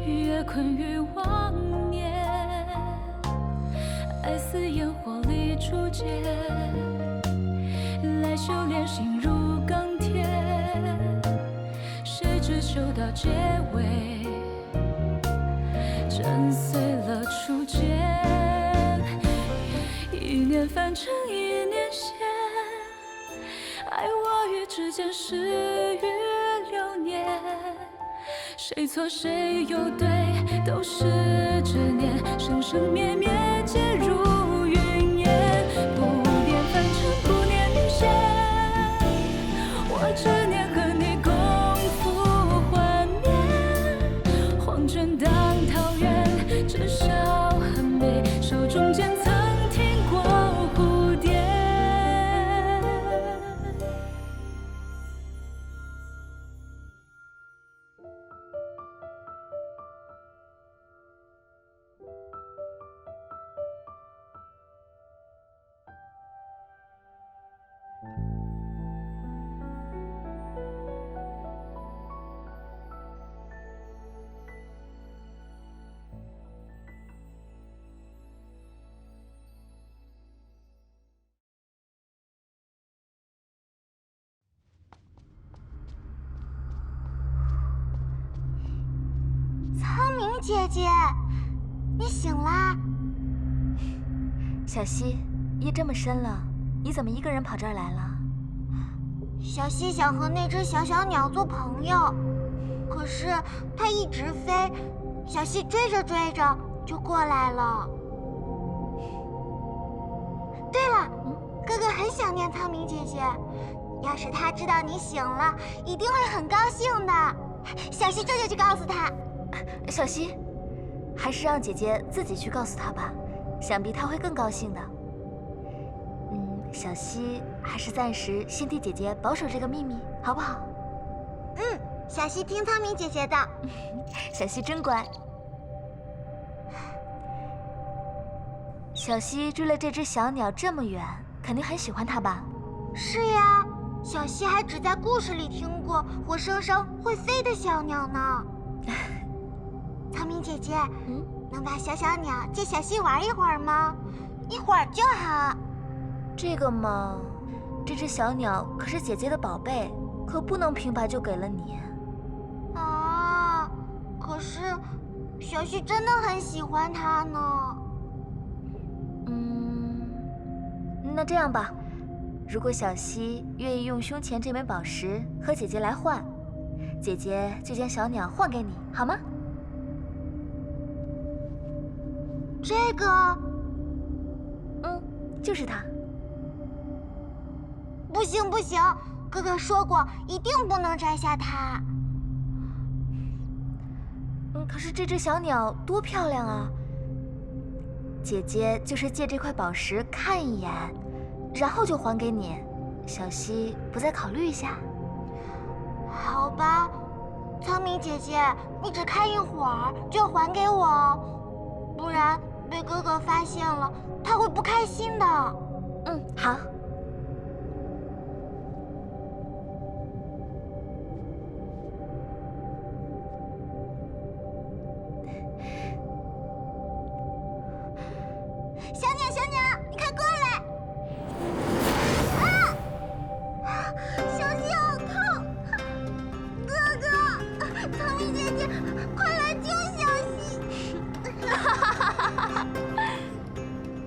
越困于妄念，爱似烟火里初见，来修炼心如钢铁，谁知修到结尾，震碎了初见，一念翻成一念线，爱我与之间事与流年，谁错谁又对，都是执念，生生灭灭皆如云烟，不念翻成不念女仙，我执念和你共赴幻灭，黄泉当桃源，至少很美，手中剑曾听过蝴蝶。苍明姐姐，你醒啦？小溪，夜这么深了，你怎么一个人跑这儿来了？小溪想和那只小小鸟做朋友，可是它一直飞，小溪追着追着就过来了。对了，哥哥很想念苍明姐姐，要是他知道你醒了，一定会很高兴的。小溪这就去告诉他。小溪，还是让姐姐自己去告诉他吧，想必他会更高兴的。小溪还是暂时先替姐姐保守这个秘密，好不好？小溪听苍明姐姐的。小溪真乖。小溪追了这只小鸟这么远，肯定很喜欢它吧？是呀，小溪还只在故事里听过活生生会飞的小鸟呢。苍明姐姐，能把小小鸟借小溪玩一会儿吗？一会儿就好。这个嘛，这只小鸟可是姐姐的宝贝，可不能平白就给了你。啊，可是小溪真的很喜欢它呢。那这样吧，如果小溪愿意用胸前这枚宝石和姐姐来换，姐姐就将小鸟换给你，好吗？这个，就是它。不行不行，哥哥说过一定不能摘下它。可是这只小鸟多漂亮啊！姐姐就是借这块宝石看一眼，然后就还给你。小溪不再考虑一下？好吧，苍明姐姐，你只看一会儿就还给我，不然被哥哥发现了，他会不开心的。好。小鸟，小鸟，你快过来！小溪好痛！哥哥，苍明姐姐，快来救小溪！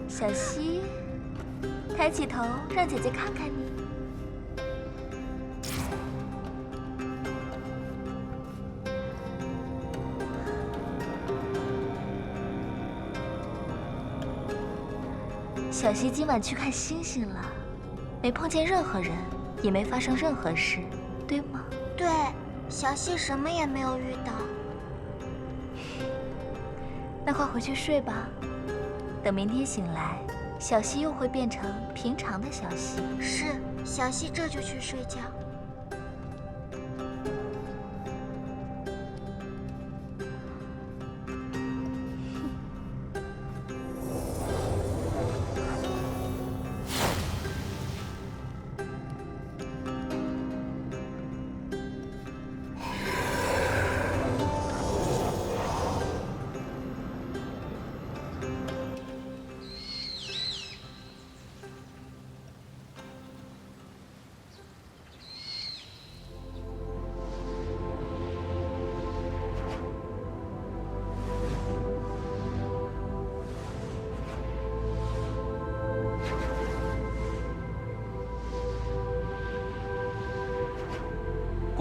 小溪，抬起头，让姐姐看看你。小溪今晚去看星星了，没碰见任何人，也没发生任何事，对吗？对，小溪什么也没有遇到。那快回去睡吧，等明天醒来，小溪又会变成平常的小溪。是，小溪这就去睡觉。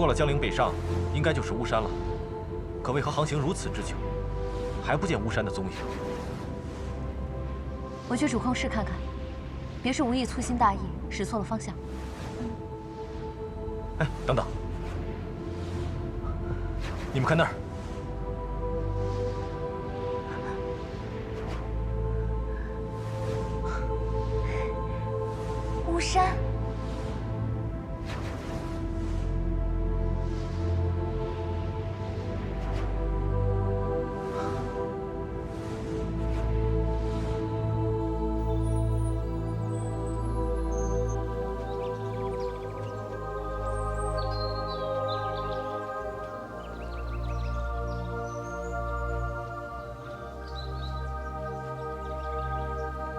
过了江陵北上，应该就是巫山了。可为何航行如此之久，还不见巫山的踪影？我去主控室看看，别是无意粗心大意，使错了方向。哎，等等，你们看那儿。 巫山，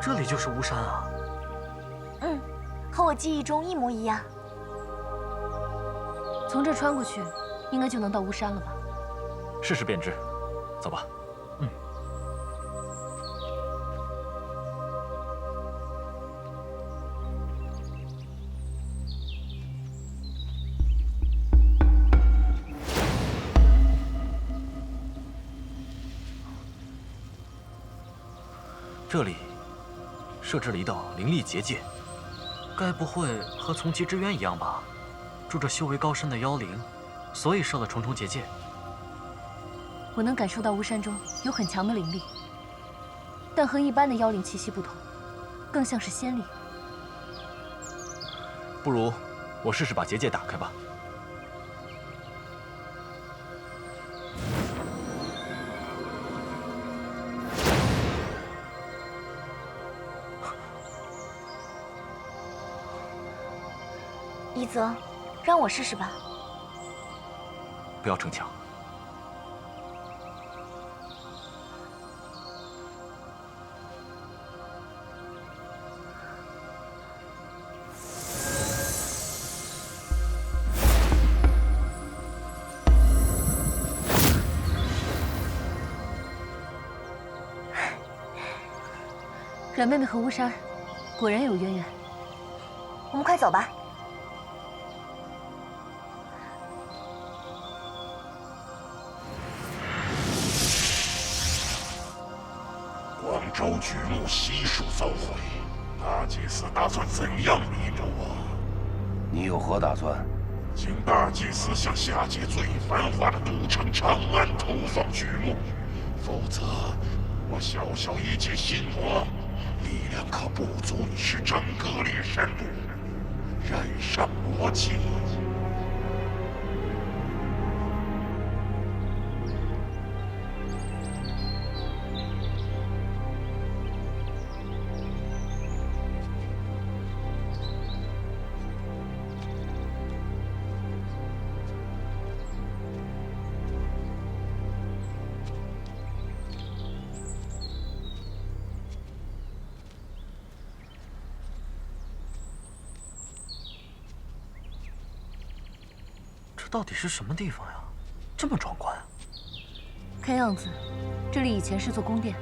这里就是巫山啊！嗯，和我记忆中一模一样。从这穿过去，应该就能到巫山了吧？试试便知。走吧。嗯。这里设置了一道灵力结界，该不会和从极之渊一样吧？住着修为高深的妖灵，所以设了重重结界。我能感受到巫山中有很强的灵力，但和一般的妖灵气息不同，更像是仙力。不如我试试把结界打开吧。 一泽，让我试试吧。不要逞强。阮妹妹和巫山果然有渊源，我们快走吧。 广州举目悉数遭毁，大祭司打算怎样弥补啊？你有何打算？请大祭司向下界最繁华的都城长安投放举目，否则我小小一介新王，力量可不足以使整个猎山部染上魔气。 这到底是什么地方呀？这么壮观！看样子，这里以前是座宫殿。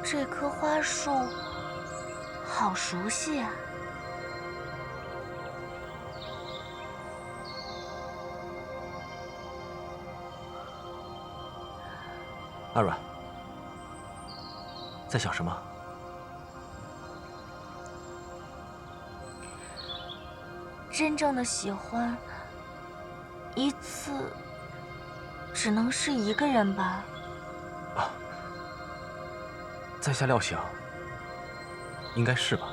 这棵花树好熟悉啊！阿阮，在想什么？真正的喜欢，一次只能是一个人吧？在下料想，应该是吧。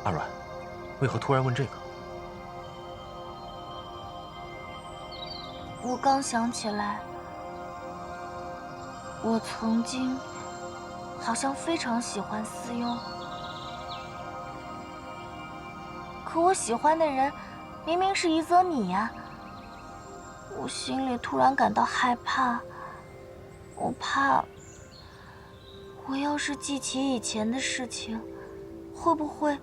阿阮，为何突然问这个？我刚想起来，我曾经好像非常喜欢思优，可我喜欢的人明明是一泽你呀。我心里突然感到害怕，我怕，我要是记起以前的事情，会不会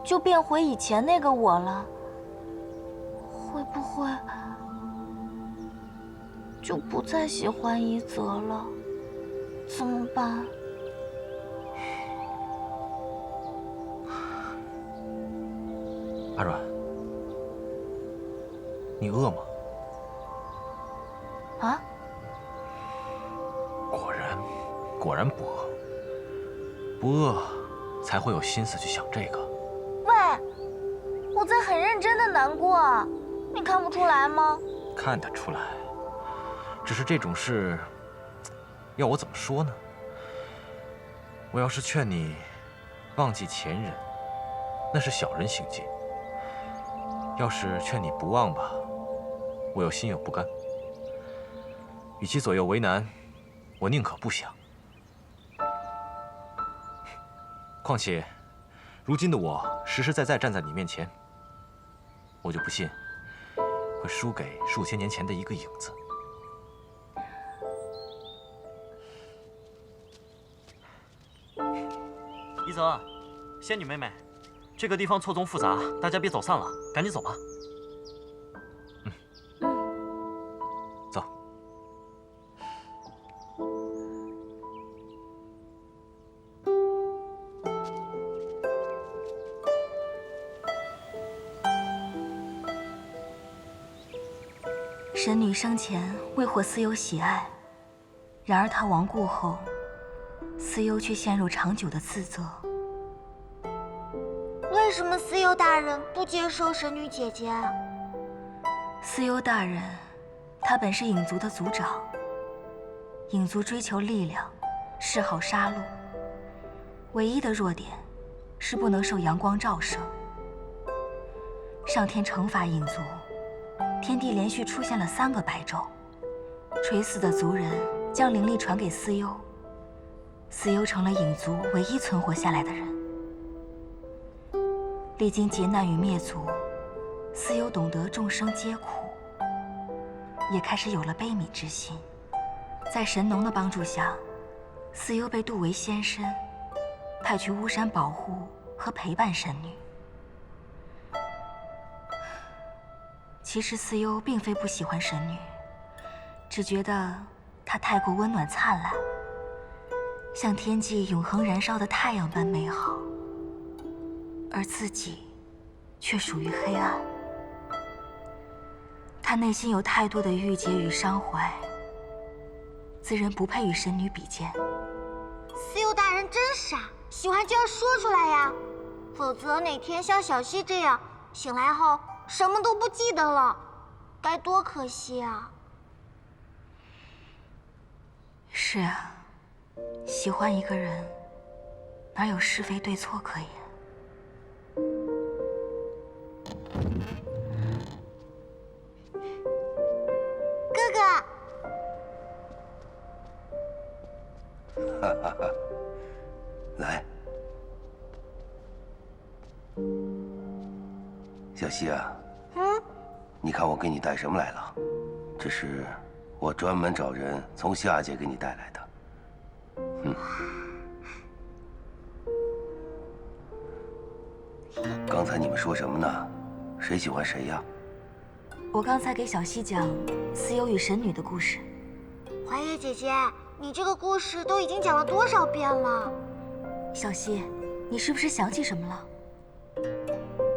就变回以前那个我了？会不会就不再喜欢一泽了？怎么办？阿软，你饿吗？啊？果然不饿。不饿，才会有心思去想这个。喂，我在很认真的难过，你看不出来吗？看得出来，只是这种事，要我怎么说呢？我要是劝你忘记前人，那是小人行径；要是劝你不忘吧，我又心有不甘。与其左右为难，我宁可不想。况且，如今的我实实在在站在你面前，我就不信会输给数千年前的一个影子。一泽，仙女妹妹，这个地方错综复杂，大家别走散了，赶紧走吧。走。神女生前未获思优喜爱，然而她亡故后，思优却陷入长久的自责。为什么思优大人不接受神女姐姐啊？思优大人，他本是影族的族长。影族追求力量，嗜好杀戮，唯一的弱点是不能受阳光照射。上天惩罚影族，天地连续出现了3个白昼，垂死的族人将灵力传给思优，思优成了影族唯一存活下来的人。历经劫难与灭族，思优懂得众生皆苦，也开始有了悲悯之心。在神农的帮助下，思优被渡为仙身，派去巫山保护和陪伴神女。其实思优并非不喜欢神女，只觉得她太过温暖灿烂，像天际永恒燃烧的太阳般美好，而自己却属于黑暗。他内心有太多的郁结与伤怀，自认不配与神女比肩。思优大人真傻，喜欢就要说出来呀，否则哪天像小溪这样醒来后什么都不记得了，该多可惜啊！是啊，喜欢一个人，哪有是非对错可言？哥哥，哈哈哈，来，小溪啊，你看我给你带什么来了？这是我专门找人从夏界给你带来的。刚才你们说什么呢？谁喜欢谁呀？我刚才给小溪讲思优与神女的故事。怀月姐姐，你这个故事都已经讲了多少遍了？小溪，你是不是想起什么了？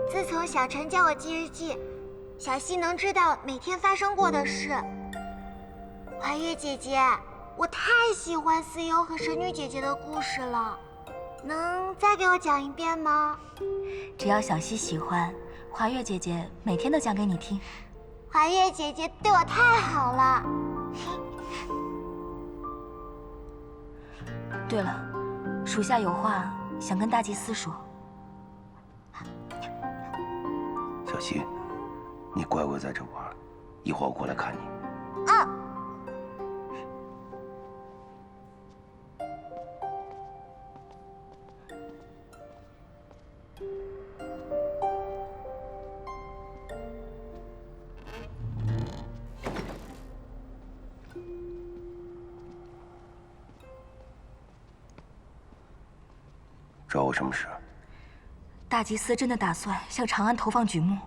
自从小陈教我记日记，小溪能知道每天发生过的事。怀月姐姐，我太喜欢思优和神女姐姐的故事了，能再给我讲一遍吗？只要小溪喜欢，华月姐姐每天都讲给你听。怀月姐姐对我太好了。对了，属下有话想跟大祭司说。小溪，你乖乖在这玩，一会儿我过来看你。啊！找我什么事？大祭司真的打算向长安投放举目？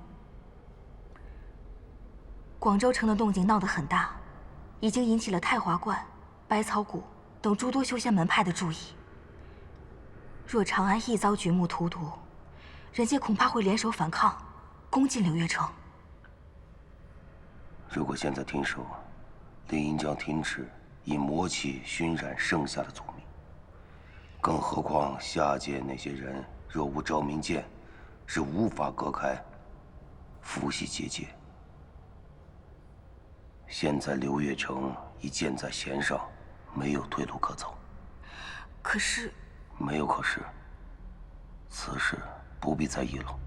广州城的动静闹得很大，已经引起了太华观、百草谷等诸多修仙门派的注意。若长安一遭举目荼毒，人界恐怕会联手反抗，攻进柳月城。如果现在停手，林荫将停止以魔气熏染剩下的族民。更何况下界那些人若无昭明剑，是无法隔开父系结界。现在柳月城已箭在弦上，没有退路可走。可是，没有可是，此事不必再议了。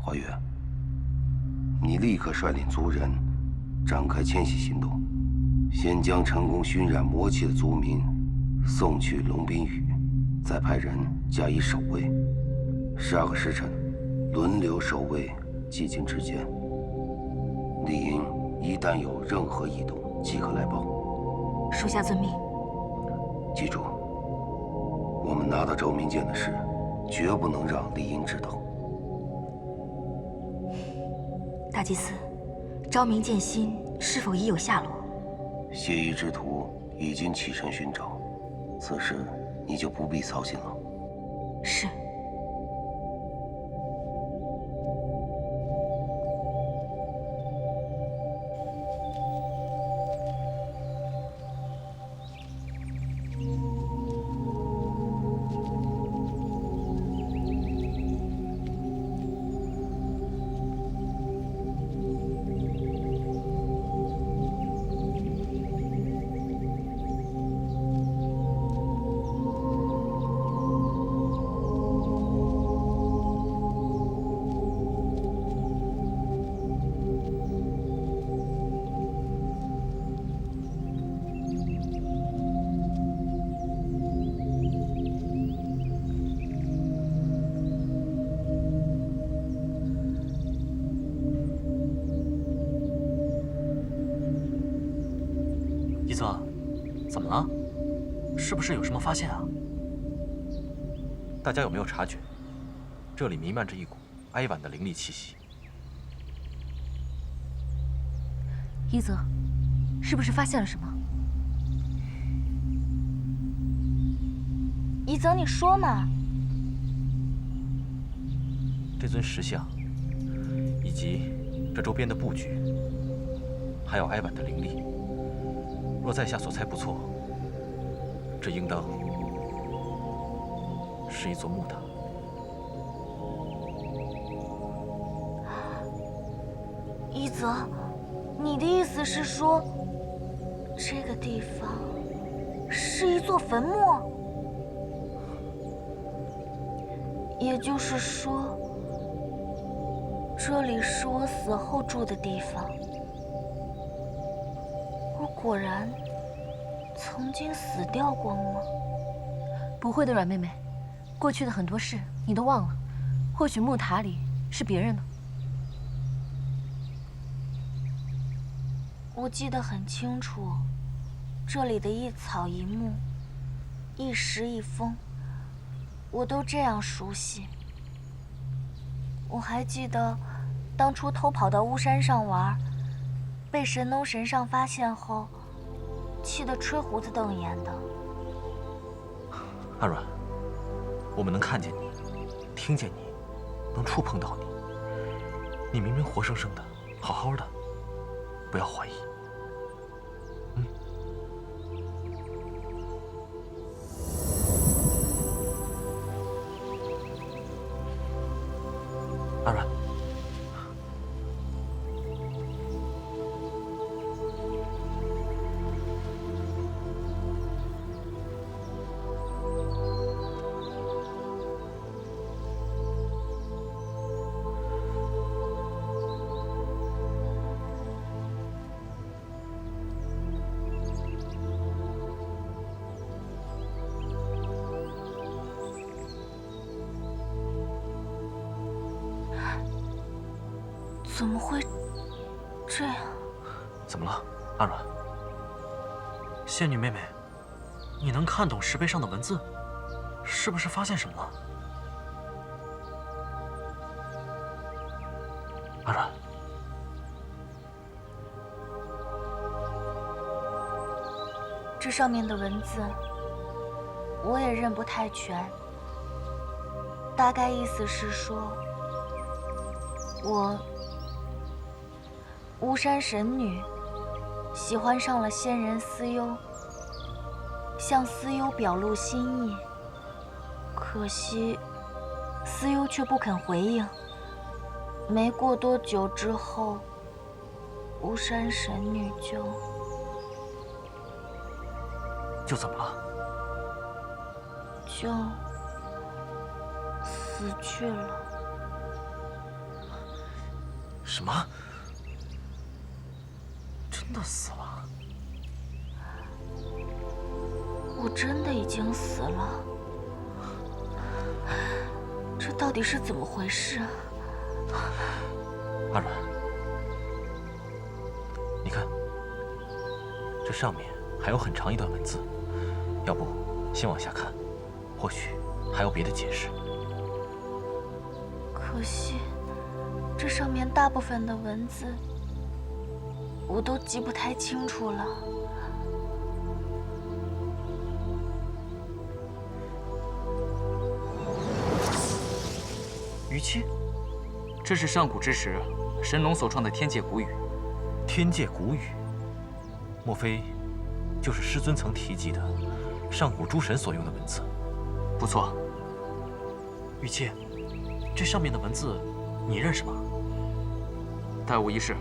花月，你立刻率领族人展开迁徙行动，先将成功熏染魔气的族民送去龙滨屿，再派人加以守卫。12个时辰，轮流守卫寂静之间。李营一旦有任何异动，即刻来报。属下遵命。记住，我们拿到昭明剑的事，绝不能让李英知道。大祭司，昭明剑心是否已有下落？邪异之徒已经启程寻找，此事你就不必操心了。是。一泽，怎么了？是不是有什么发现啊？大家有没有察觉，这里弥漫着一股哀婉的灵力气息？一泽，是不是发现了什么？一泽，你说嘛。这尊石像，以及这周边的布局，还有哀婉的灵力，若在下所猜不错，这应当是一座木塔。一泽，你的意思是说，这个地方是一座坟墓？也就是说，这里是我死后住的地方。我果然曾经死掉过吗？不会的，阮妹妹，过去的很多事你都忘了，或许木塔里是别人呢。我记得很清楚，这里的一草一木，一石一峰，我都这样熟悉。我还记得，当初偷跑到巫山上玩，被神农神上发现后，气得吹胡子瞪眼的。阿阮，我们能看见你，听见你，能触碰到你。你明明活生生的，好好的，不要怀疑。阿阮，怎么会这样？怎么了，阿软？仙女妹妹，你能看懂石碑上的文字？是不是发现什么了？阿软，这上面的文字我也认不太全，大概意思是说，我巫山神女喜欢上了仙人思忧，向思忧表露心意，可惜思忧却不肯回应。没过多久之后，巫山神女就怎么了？就死去了。什么？真的死了？我真的已经死了，这到底是怎么回事啊？阿软，你看，这上面还有很长一段文字，要不先往下看，或许还有别的解释。可惜，这上面大部分的文字我都记不太清楚了。逾期，这是上古之时神龙所创的天界古语。天界古语，莫非就是师尊曾提及的上古诸神所用的文字？不错。玉姬，这上面的文字你认识吗？待无一事。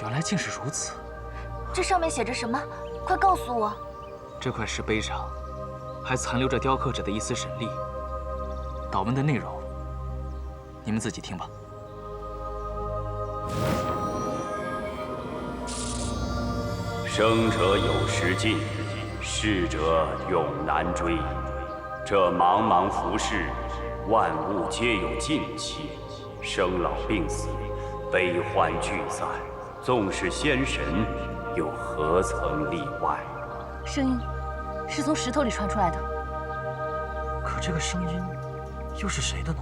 原来竟是如此。这上面写着什么？快告诉我！这块石碑上还残留着雕刻者的一丝神力。祷文的内容，你们自己听吧。生者有时尽，逝者永难追。这茫茫浮世，万物皆有尽期，生老病死，悲欢聚散。纵是仙神，又何曾例外？声音是从石头里传出来的。可这个声音又是谁的呢？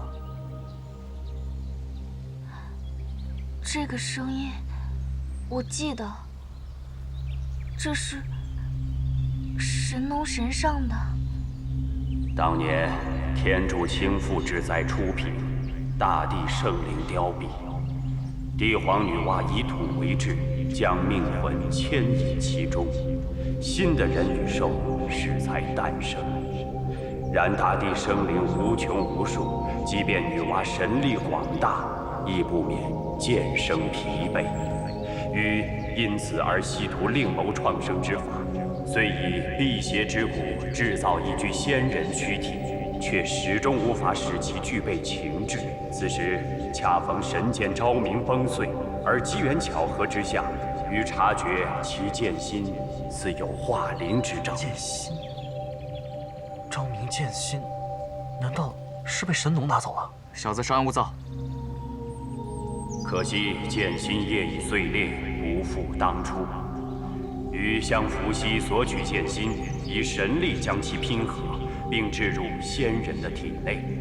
这个声音，我记得，这是神农神上的。当年天柱倾覆之灾初平，大地圣灵凋敝。帝皇女娲以土为质，将命魂牵引其中，新的人与兽适才诞生。然大地生灵无穷无数，即便女娲神力广大，亦不免渐生疲惫。禹因此而希图另谋创生之法，虽以辟邪之骨制造一具仙人躯体，却始终无法使其具备情志。此时恰逢神剑昭明崩碎，而机缘巧合之下，禹察觉其剑心似有化灵之兆。剑心，昭明剑心，难道是被神农拿走了？小子稍安勿躁。可惜剑心业已碎裂，不复当初。禹向伏羲索取剑心，以神力将其拼合，并置入仙人的体内。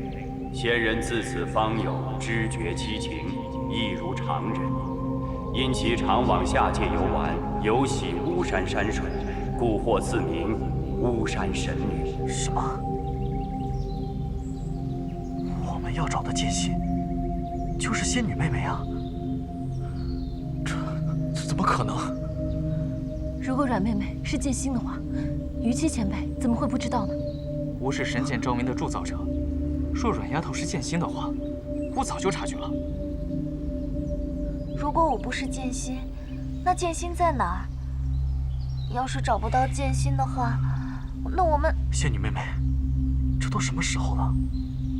仙人自此方有知觉七情，亦如常人。因其常往下界游玩，游喜巫山山水，故获赐名巫山神女。什么？我们要找的剑心，就是仙女妹妹啊！这怎么可能？如果阮妹妹是剑心的话，逾期前辈怎么会不知道呢？吾是神剑昭明的铸造者，若阮丫头是剑心的话，吾早就察觉了。如果我不是剑心，那剑心在哪儿？要是找不到剑心的话，那我们……仙女妹妹，这都什么时候了，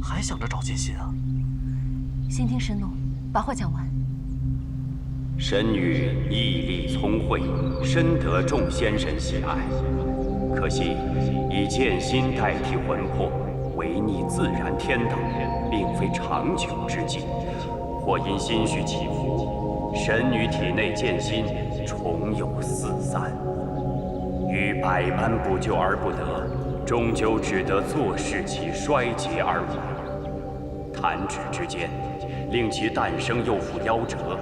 还想着找剑心啊？先听神农把话讲完。神女毅力聪慧，深得众仙神喜爱。可惜以剑心代替魂魄，违逆自然天道，并非长久之计。或因心绪起伏，神女体内剑心重有四散，于百般不救而不得，终究只得坐视其衰竭而亡。弹指之间，令其诞生又复夭折，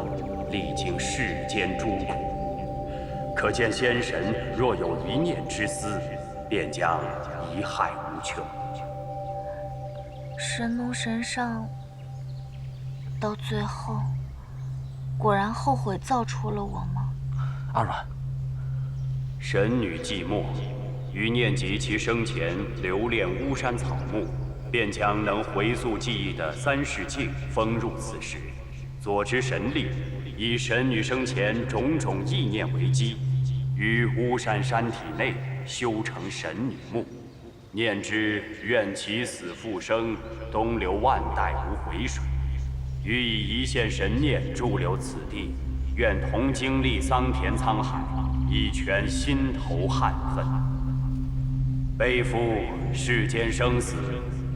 历经世间诸苦。可见仙神若有一念之私，便将贻害无穷。神农神上到最后，果然后悔造出了我吗？阿软，神女寂寞，于念及其生前留恋巫山草木，便将能回溯记忆的3世镜封入此石，佐之神力，以神女生前种种意念为基，于巫山山体内修成神女墓。念之愿其死复生，东流万代无回水。予以一线神念驻留此地，愿同经历桑田沧海，以全心头憾恨。背负世间生死，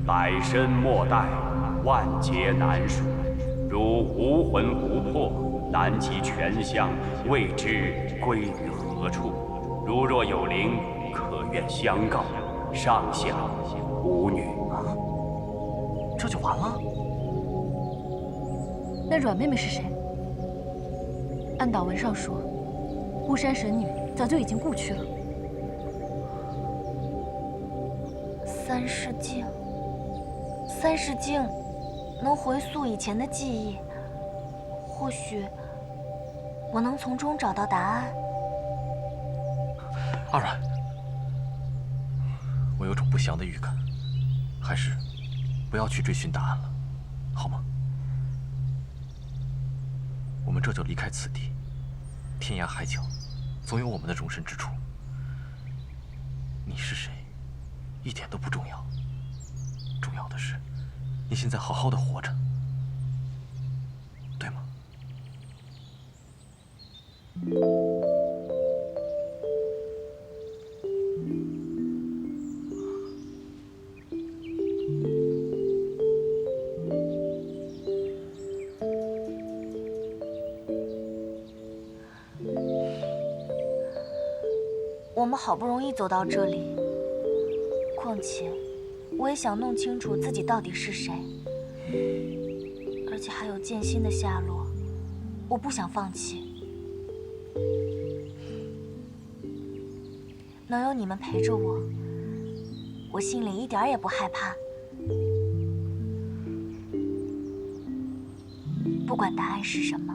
百身莫待，万劫难数。如无魂不破，难及全相，未知归于何处。如若有灵，可愿相告，上下无女。这就完了？那阮妹妹是谁？按祷文上说，巫山神女早就已经故去了。3世镜，3世镜能回溯以前的记忆，或许我能从中找到答案。阿软，我有种不祥的预感，还是不要去追寻答案了，好吗？我们这就离开此地，天涯海角，总有我们的容身之处。你是谁，一点都不重要，重要的是，你现在好好的活着，对吗？我们好不容易走到这里，况且我也想弄清楚自己到底是谁，而且还有剑心的下落，我不想放弃。能有你们陪着我，我心里一点也不害怕。不管答案是什么，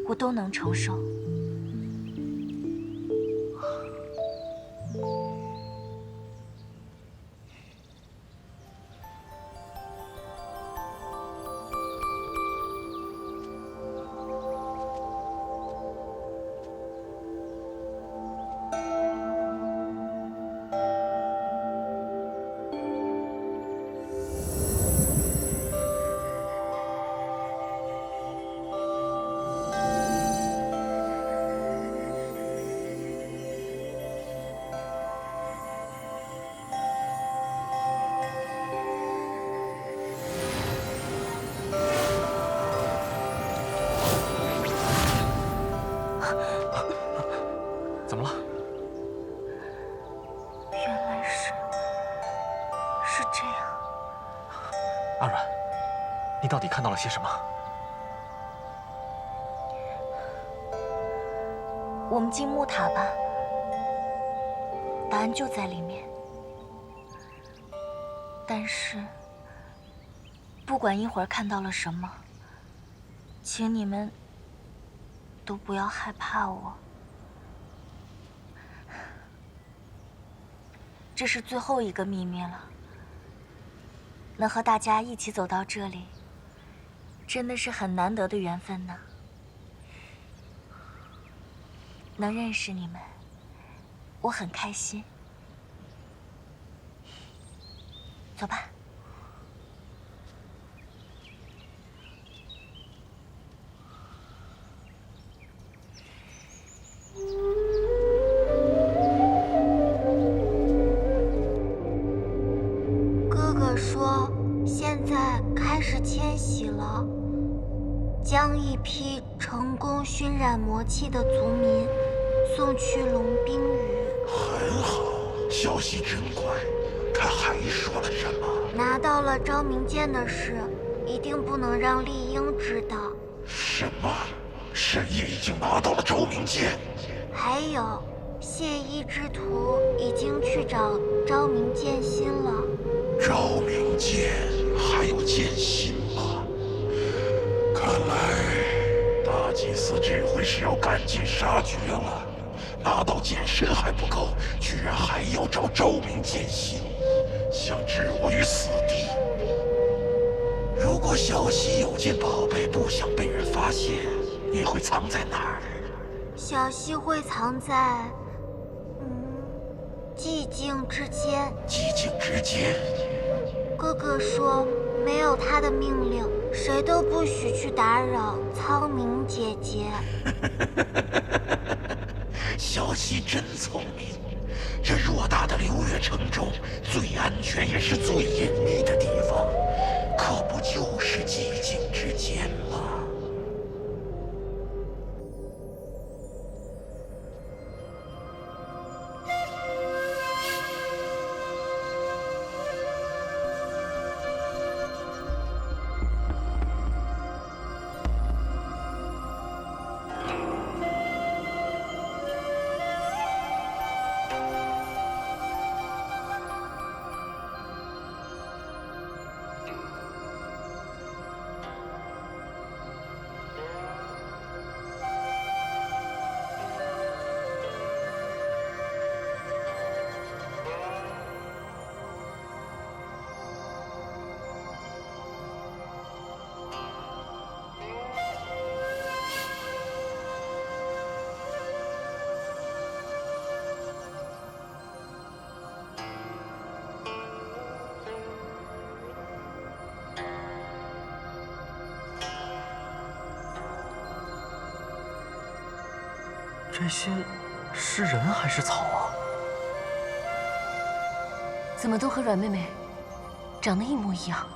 我都能承受。怎么了？原来是这样。阿软，你到底看到了些什么？我们进木塔吧，答案就在里面。但是，不管一会儿看到了什么，请你们都不要害怕我。这是最后一个秘密了。能和大家一起走到这里，真的是很难得的缘分呢。能认识你们，我很开心。走吧。哥哥说，现在开始迁徙了，将一批成功熏染魔气的族民送去龙冰屿。很好，消息真快。他还说了什么？拿到了昭明剑的事，一定不能让丽英知道。什么？神野已经拿到了昭明剑？还有，谢一之徒已经去找昭明剑心了。昭明剑还有剑心吗？看来大祭司这回是要赶尽杀绝了。拿到剑身还不够，居然还要找昭明剑心，想置我于死地。如果小溪有件宝贝不想被人发现，你会藏在哪儿？小溪会藏在，寂静之间。寂静之间。哥哥说，没有他的命令，谁都不许去打扰苍明姐姐。小溪真聪明，这偌大的流月城中，最安全也是最隐秘的地方，可不就是寂静之间吗？这些是人还是草啊？怎么都和阮妹妹长得一模一样？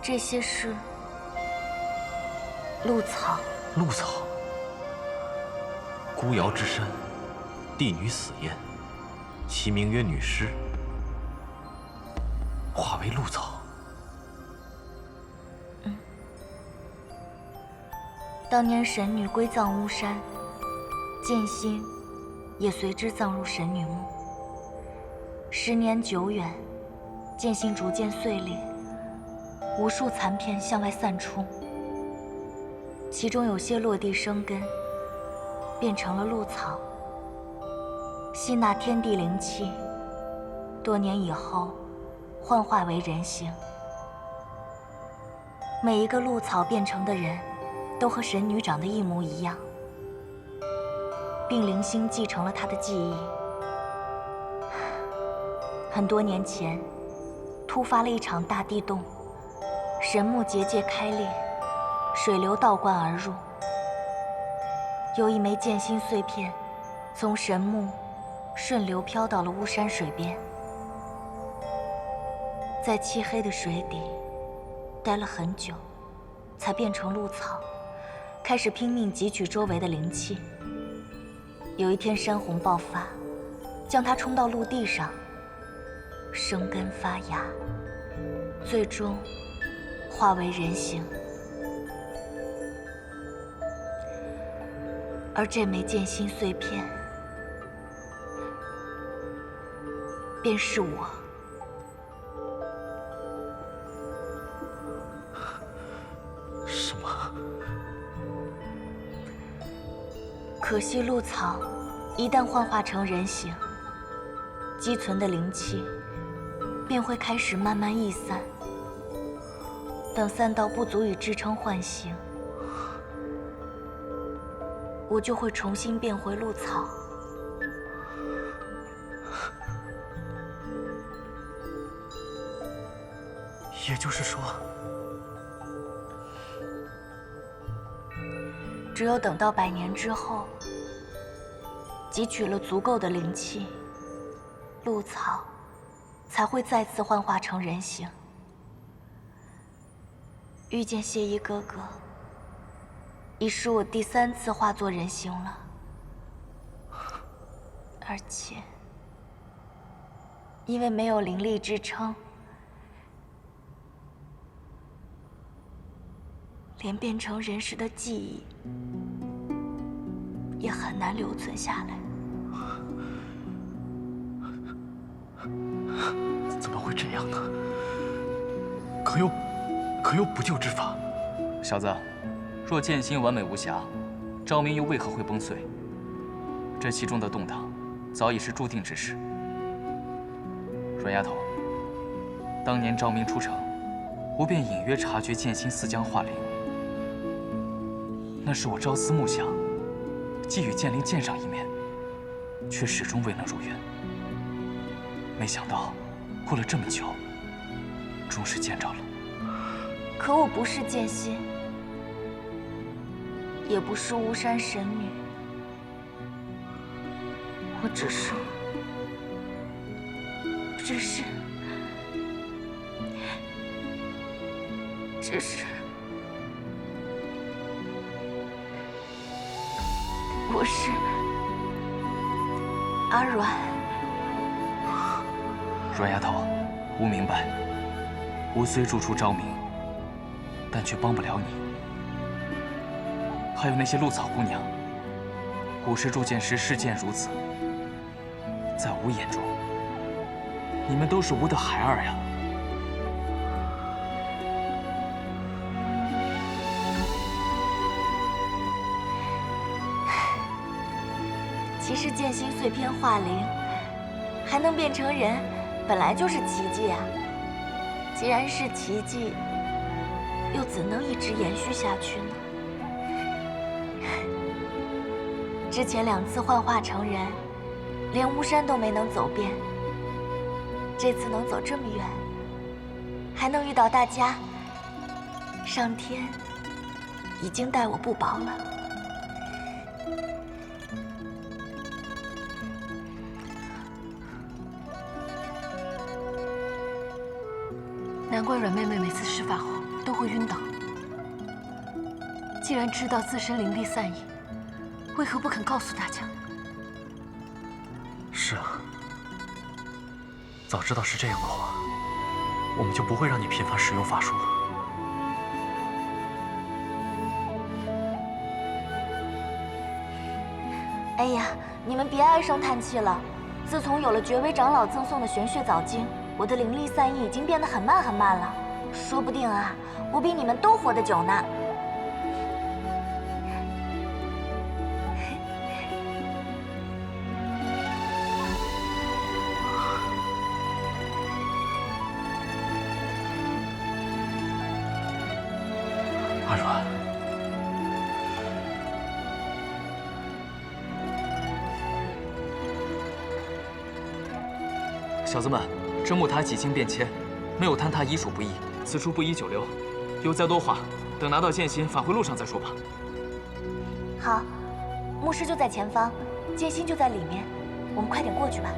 这些是鹿草。鹿草，孤瑶之山，帝女死宴，其名曰女尸，化为鹿草。当年神女归葬巫山，剑心也随之葬入神女墓。10年久远，剑心逐渐碎裂，无数残片向外散出，其中有些落地生根，变成了鹿草，吸纳天地灵气，多年以后幻化为人形。每一个鹿草变成的人，都和神女长得一模一样，并零星继承了她的记忆。很多年前，突发了一场大地动，神木结界开裂，水流倒灌而入。有一枚剑心碎片，从神木顺流飘到了巫山水边，在漆黑的水底待了很久，才变成鹿草。开始拼命汲取周围的灵气。有一天山洪爆发，将它冲到陆地上，生根发芽，最终化为人形。而这枚剑心碎片，便是我。什么？可惜鹿草一旦幻化成人形，积存的灵气便会开始慢慢逸散。等散到不足以支撑幻形，我就会重新变回鹿草。也就是说，只有等到100年之后，汲取了足够的灵气，鹿草才会再次幻化成人形。遇见谢衣哥哥，已是我第3次化作人形了，而且因为没有灵力支撑，连变成人时的记忆也很难留存下来。怎么会这样呢？可有补救之法？小子，若剑心完美无瑕，昭明又为何会崩碎？这其中的动荡，早已是注定之事。阮丫头，当年昭明出城，我便隐约察觉剑心似将化灵。那是我朝思暮想，既与剑灵见上一面，却始终未能如愿。没想到，过了这么久，终是见着了。可我不是剑心，也不是巫山神女，我只是我是阿阮。阮丫头，吾明白，吾虽助出昭明，但却帮不了你。还有那些鹿草姑娘，古时铸剑师视剑如此，在吾眼中，你们都是吾的孩儿呀。其实剑心碎片化灵，还能变成人，本来就是奇迹啊！既然是奇迹，又怎能一直延续下去呢？之前2次幻化成人，连巫山都没能走遍，这次能走这么远，还能遇到大家，上天已经待我不薄了。难怪阮妹妹每次施法后都会晕倒。既然知道自身灵力散逸，为何不肯告诉大家？是啊，早知道是这样的话，我们就不会让你频繁使用法术了。哎呀，你们别唉声叹气了。自从有了绝微长老赠送的玄血藻晶，我的灵力散逸已经变得很慢了，说不定啊，我比你们都活得久呢。阿阮，小子们，这木塔几经变迁，没有坍塌已属不易，此处不宜久留。有再多话，等拿到剑心返回路上再说吧。好，牧师就在前方，剑心就在里面，我们快点过去吧。